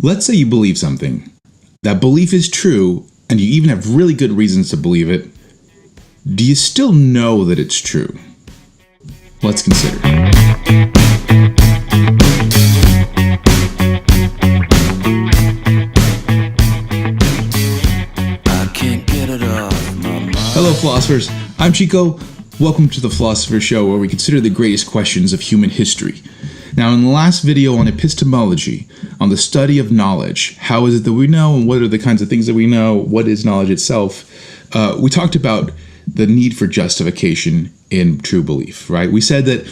Let's say you believe something. That belief is true, and you even have really good reasons to believe it. Do you still know that it's true? Let's consider. Hello, philosophers. I'm Chico. Welcome to the Philosopher Show, where we consider the greatest questions of human history. Now, in the last video on epistemology, on the study of knowledge, how is it that we know, and what are the kinds of things that we know, what is knowledge itself, we talked about the need for justification in true belief, right? We said that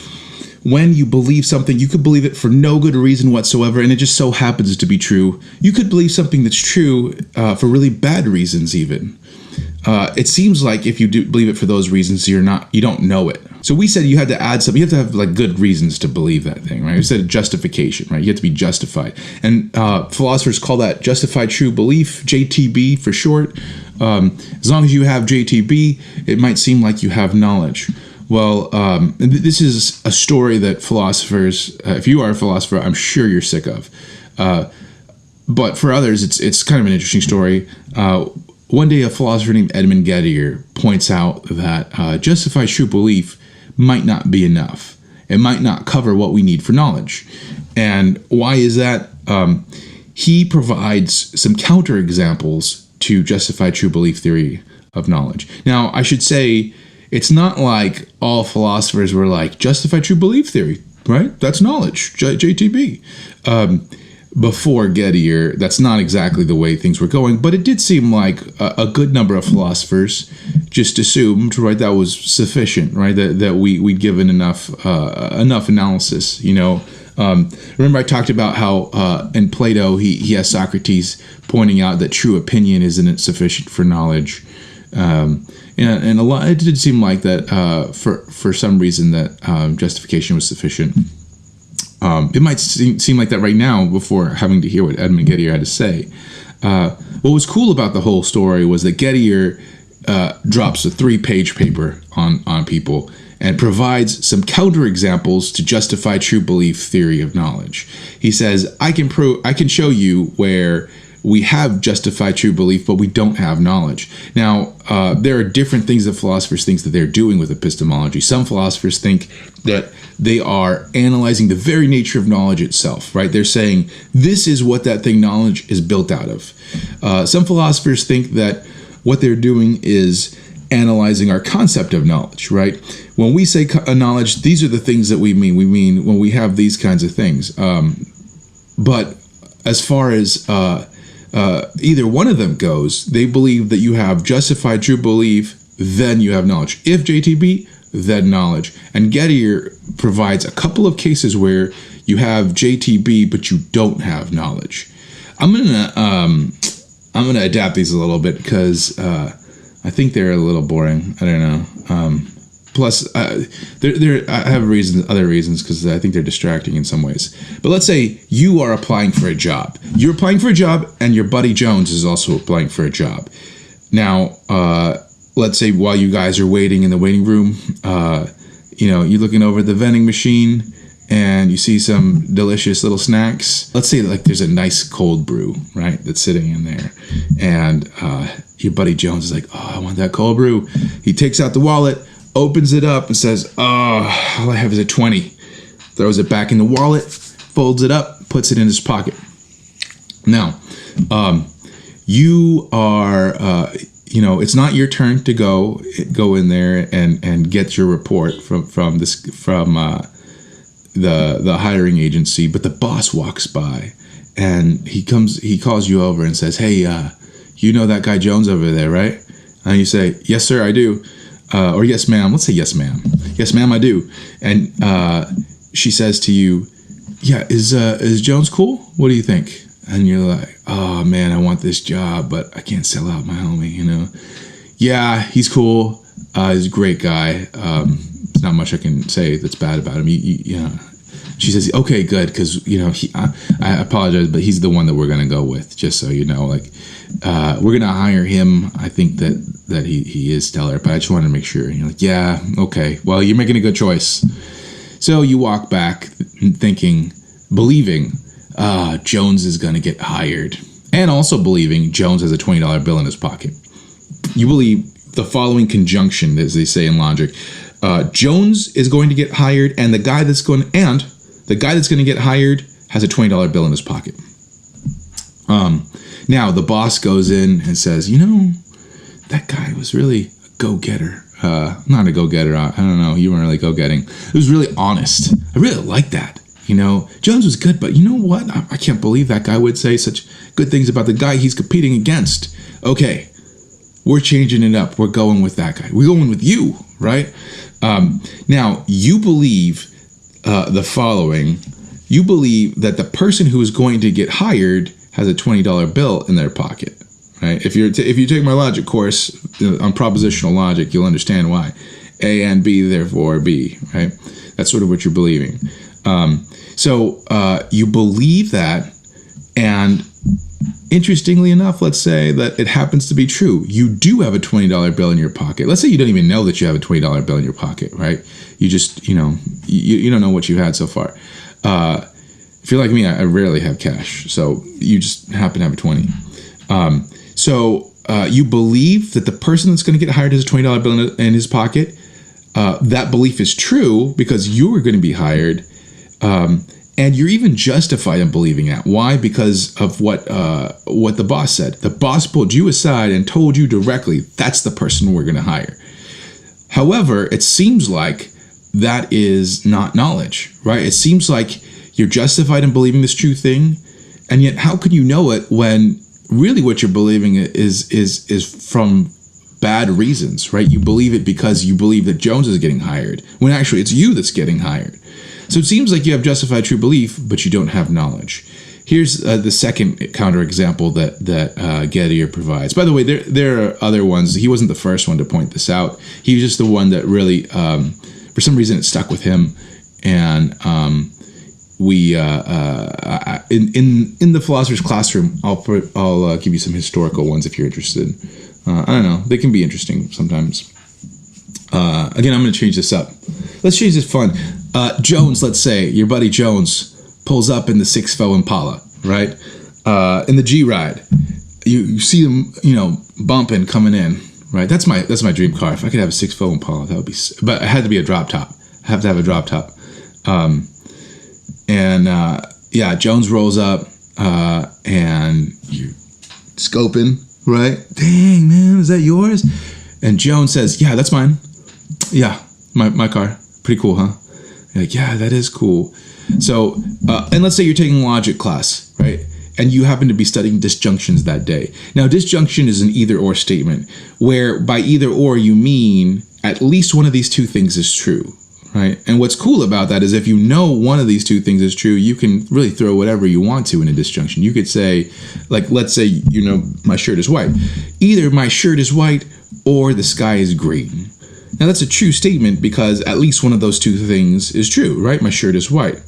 when you believe something, you could believe it for no good reason whatsoever, and it just so happens to be true. You could believe something that's true for really bad reasons even. It seems like if you do believe it for those reasons, you don't know it. So we said you had to add something. You have to have like good reasons to believe that thing, right? We said justification, right? You have to be justified. And philosophers call that justified true belief, JTB for short. As long as you have JTB, it might seem like you have knowledge. Well, this is a story that philosophers, if you are a philosopher, I'm sure you're sick of. But for others, it's kind of an interesting story. One day, a philosopher named Edmund Gettier points out that justified true belief might not be enough. It might not cover what we need for knowledge. And why is that? He provides some counterexamples to justified true belief theory of knowledge. Now, I should say, it's not like all philosophers were like, justified true belief theory, right? That's knowledge, JTB. Before Gettier, that's not exactly the way things were going, but it did seem like a good number of philosophers just assumed, right, that was sufficient, right, that we'd given enough analysis, you know. Remember I talked about how in Plato he has Socrates pointing out that true opinion isn't sufficient for knowledge, and a lot, it did seem like that for some reason that justification was sufficient. It might seem like that right now before having to hear what Edmund Gettier had to say. What was cool about the whole story was that Gettier drops a 3-page paper on people and provides some counterexamples to justify true belief theory of knowledge. He says, I can show you where we have justified true belief, but we don't have knowledge. Now, there are different things that philosophers think that they're doing with epistemology. Some philosophers think that they are analyzing the very nature of knowledge itself, right? They're saying, this is what that thing knowledge is built out of. Some philosophers think that what they're doing is analyzing our concept of knowledge, right? When we say knowledge, these are the things that we mean. We mean when we have these kinds of things. But as far as either one of them goes, they believe that you have justified true belief, then you have knowledge. If JTB, then knowledge. And Gettier provides a couple of cases where you have JTB, but you don't have knowledge. I'm gonna adapt these a little bit because I think they're a little boring. I don't know. Plus, I have other reasons because I think they're distracting in some ways. But let's say you are applying for a job. You're applying for a job, and your buddy Jones is also applying for a job. Now, let's say while you guys are waiting in the waiting room, you're looking over the vending machine, and you see some delicious little snacks. Let's say like there's a nice cold brew, right, that's sitting in there, and your buddy Jones is like, oh, I want that cold brew. He takes out the wallet, opens it up and says, oh, all I have is a 20. Throws it back in the wallet, folds it up, puts it in his pocket. Now, you are, it's not your turn to go in there and get your report from the hiring agency, but the boss walks by and he calls you over and says, hey, you know that guy Jones over there, right? And you say, yes, sir, I do. Or yes, ma'am. Let's say yes, ma'am. Yes, ma'am, I do. And she says to you, yeah, is Jones cool? What do you think? And you're like, oh, man, I want this job, but I can't sell out my homie, you know. Yeah, he's cool. He's a great guy. There's not much I can say that's bad about him. She says, okay, good, because, I apologize, but he's the one that we're going to go with, just so you know. Like, we're going to hire him. I think that he is stellar, but I just wanted to make sure. And you're like, yeah, okay, well, you're making a good choice. So you walk back believing Jones is going to get hired. And also believing Jones has a $20 bill in his pocket. You believe the following conjunction, as they say in logic. Jones is going to get hired, and the guy that's going to get hired has a $20 bill in his pocket. Now the boss goes in and says, that guy was really a go-getter. Not a go-getter. I don't know. You weren't really go-getting. It was really honest. I really like that. Jones was good, but you know what? I can't believe that guy would say such good things about the guy he's competing against. Okay, we're changing it up. We're going with that guy. We're going with you, right? Now, you believe the following. You believe that the person who is going to get hired has a $20 bill in their pocket, right? If you take my logic course on propositional logic, you'll understand why. A and B, therefore B, right? That's sort of what you're believing. So you believe that, and interestingly enough, let's say that it happens to be true. You do have a $20 bill in your pocket. Let's say you don't even know that you have a $20 bill in your pocket, right? You just, you don't know what you've had so far. If you're like me, I rarely have cash, so you just happen to have a 20. So you believe that the person that's going to get hired has a $20 bill in his pocket. That belief is true because you are going to be hired. And you're even justified in believing that. Why? Because of what the boss said. The boss pulled you aside and told you directly, that's the person we're going to hire. However, it seems like that is not knowledge, right? It seems like you're justified in believing this true thing, and yet how could you know it when really what you're believing is from bad reasons, right? You believe it because you believe that Jones is getting hired, when actually it's you that's getting hired. So it seems like you have justified true belief, but you don't have knowledge. Here's the second counterexample that Gettier provides. By the way, there are other ones. He wasn't the first one to point this out. He was just the one that really, for some reason, it stuck with him. And in the Philosopher's Classroom, I'll give you some historical ones if you're interested. I don't know. They can be interesting sometimes. Again, I'm going to change this up. Let's change this fun. Jones, let's say, your buddy Jones pulls up in the 6.4 Impala, right? In the G-Ride. You see him, bumping, coming in, right? That's my dream car. If I could have a 6.4 Impala, that would be... But it had to be a drop top. I have to have a drop top. Jones rolls up, and you're scoping, right? Dang, man, is that yours? And Jones says, yeah, that's mine. Yeah, my car. Pretty cool, huh? You're like, yeah, that is cool. So, and let's say you're taking logic class, right? And you happen to be studying disjunctions that day. Now, disjunction is an either-or statement, where by either-or you mean at least one of these two things is true, right? And what's cool about that is if you know one of these two things is true, you can really throw whatever you want to in a disjunction. You could say, like, let's say, my shirt is white. Either my shirt is white or the sky is green. Now, that's a true statement because at least one of those two things is true, right? My shirt is white.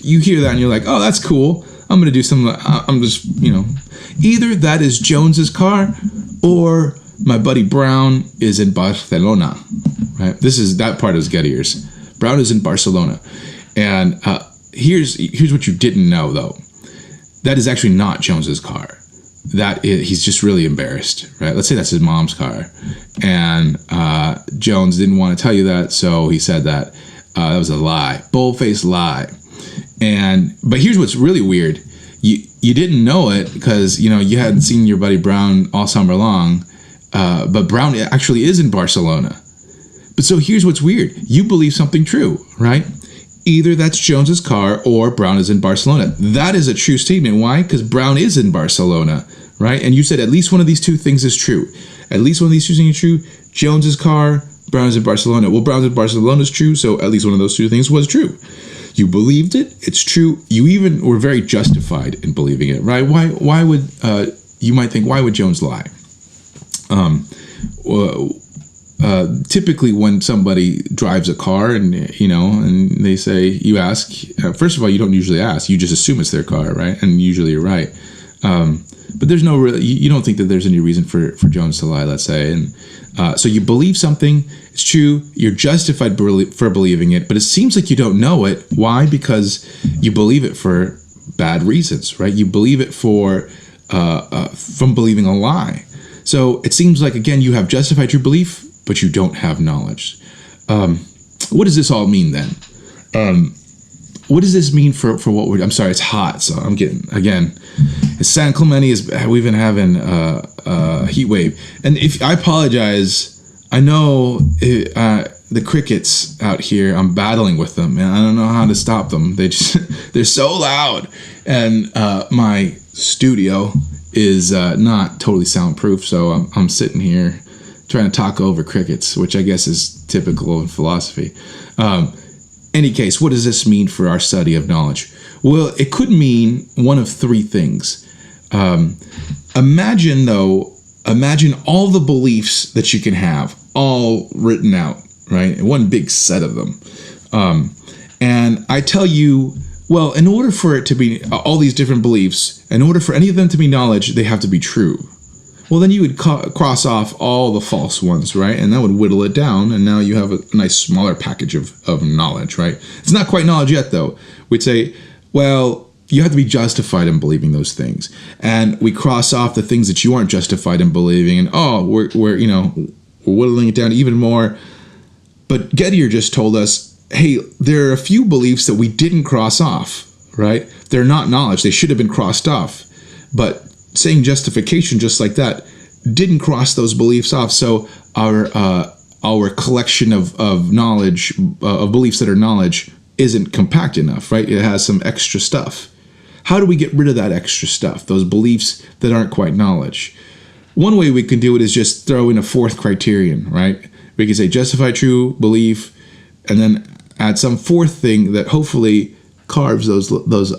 You hear that and you're like, oh, that's cool. I'm going to do something. I'm just, either that is Jones's car or my buddy Brown is in Barcelona, right? That part is Gettier's. Brown is in Barcelona. And here's what you didn't know, though. That is actually not Jones's car. He's just really embarrassed, right? Let's say that's his mom's car. And Jones didn't want to tell you that, so he said that. That was a lie. Bold-faced lie. But here's what's really weird. You didn't know it because, you hadn't seen your buddy Brown all summer long. But Brown actually is in Barcelona. But so here's what's weird. You believe something true, right? Either that's Jones's car or Brown is in Barcelona. That is a true statement. Why? Because Brown is in Barcelona, right? And you said at least one of these two things is true. At least one of these two things is true. Jones's car, Brown is in Barcelona. Well, Brown's in Barcelona is true, so at least one of those two things was true. You believed it. It's true. You even were very justified in believing it, right? Why would you might think, why would Jones lie? Typically when somebody drives a car and they say, you ask, first of all, you don't usually ask, you just assume it's their car, right? And usually you're right. But there's no real, you don't think that there's any reason for Jones to lie, let's say. And so you believe something, it's true, you're justified for believing it, but it seems like you don't know it. Why? Because you believe it for bad reasons, right? You believe it from believing a lie. So it seems like, again, you have justified true belief, but you don't have knowledge. What does this all mean then? What does this mean for what we're... I'm sorry, it's hot, so I'm getting... Again, San Clemente we've been having a heat wave. And I apologize, I know the crickets out here, I'm battling with them, and I don't know how to stop them. They're so loud. And my studio is not totally soundproof, so I'm sitting here trying to talk over crickets, which I guess is typical in philosophy. Any case, what does this mean for our study of knowledge? Well, it could mean one of three things. Imagine all the beliefs that you can have, all written out, right? One big set of them. And I tell you, well, in order for it to be all these different beliefs, in order for any of them to be knowledge, they have to be true. Well, then you would cross off all the false ones, right? And that would whittle it down, and now you have a nice smaller package of knowledge, right? It's not quite knowledge yet, though. We'd say, well, you have to be justified in believing those things. And we cross off the things that you aren't justified in believing, and we're whittling it down even more. But Gettier just told us, hey, there are a few beliefs that we didn't cross off, right? They're not knowledge. They should have been crossed off. But saying justification just like that didn't cross those beliefs off. So our collection of knowledge, of beliefs that are knowledge, isn't compact enough, right? It has some extra stuff. How do we get rid of that extra stuff, those beliefs that aren't quite knowledge? One way we can do it is just throw in a fourth criterion, right? We can say justify true belief, and then add some fourth thing that hopefully carves those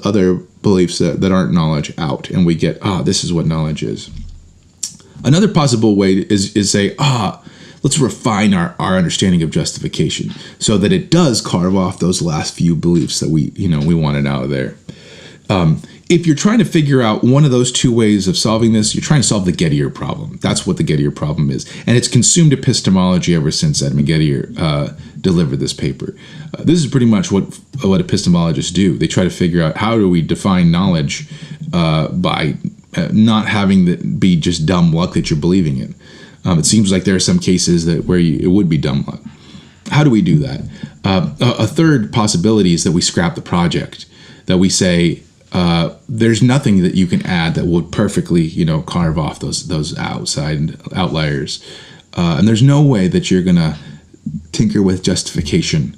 other beliefs that aren't knowledge out, and we get, this is what knowledge is. Another possible way is say, let's refine our understanding of justification so that it does carve off those last few beliefs that we wanted out of there. If you're trying to figure out one of those two ways of solving this, you're trying to solve the Gettier problem. That's what the Gettier problem is. And it's consumed epistemology ever since Edmund Gettier delivered this paper. This is pretty much what epistemologists do. They try to figure out how do we define knowledge by not having it be just dumb luck that you're believing in. It seems like there are some cases where it would be dumb luck. How do we do that? A third possibility is that we scrap the project, that we say, there's nothing that you can add that would perfectly, carve off those outside outliers. And there's no way that you're going to tinker with justification.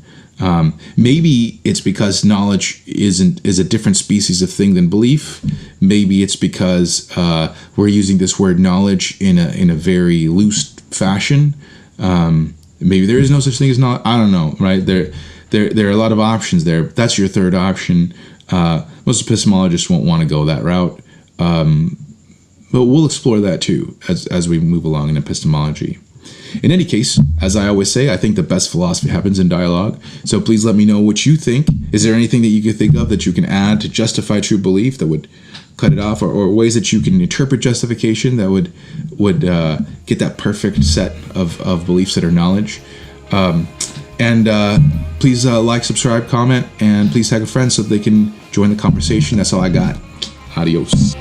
Maybe it's because knowledge is a different species of thing than belief. Maybe it's because we're using this word knowledge in a very loose fashion. Maybe there is no such thing as knowledge. I don't know, right? There are a lot of options there. That's your third option. Most epistemologists won't want to go that route, but we'll explore that too as we move along in epistemology. In any case, as I always say, I think the best philosophy happens in dialogue. So please let me know what you think. Is there anything that you can think of that you can add to justify true belief that would cut it off, or ways that you can interpret justification that would get that perfect set of beliefs that are knowledge? Please like, subscribe, comment, and please tag a friend so that they can join the conversation. That's all I got. Adios.